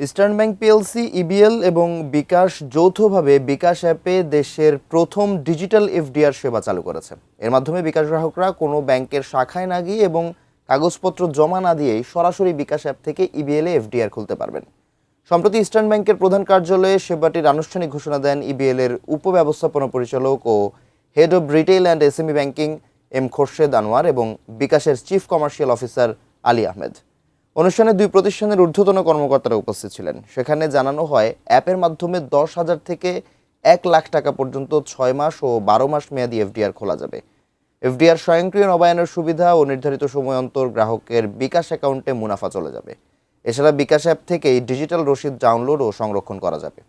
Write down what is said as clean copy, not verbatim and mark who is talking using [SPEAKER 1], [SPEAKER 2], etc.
[SPEAKER 1] Eastern bank PLC, EBL এবং বিকাশ যৌথভাবে বিকাশ অ্যাপে দেশের প্রথম ডিজিটাল এফডিআর সেবা চালু করেছে। এর মাধ্যমে বিকাশ গ্রাহকরা কোনো ব্যাংকের শাখায় না গিয়ে এবং কাগজপত্র জমা না দিয়েই সরাসরি বিকাশ অ্যাপ থেকে ইবিএলে এফডিআর খুলতে পারবেন। সম্প্রতি ইস্টার্ন ব্যাংকের প্রধান কার্যালয়ে সেবাটির আনুষ্ঠানিক ঘোষণা দেন ইবিএল এর উপব্যবস্থাপনা পরিচালক ও head of retail and SME banking M Khorshed Anwar এবং বিকাশের chief commercial officer Ali Ahmed. অনুষ্ঠানে দুই প্রতিষ্ঠানের ঊর্ধ্বতন কর্মকর্তারা উপস্থিত ছিলেন। সেখানে জানানো হয়, অ্যাপের মাধ্যমে 10,000 থেকে 1 লাখ টাকা পর্যন্ত 6 মাস ও 12 মাস মেয়াদি এফডিআর খোলা যাবে। এফডিআর স্বয়ংক্রিয় নবায়নের সুবিধা ও নির্ধারিত সময় অন্তর গ্রাহকের বিকাশ অ্যাকাউন্টে মুনাফা চলে যাবে। এছাড়া বিকাশ অ্যাপ থেকেই ডিজিটাল রসিদ ডাউনলোড ও সংরক্ষণ করা যাবে।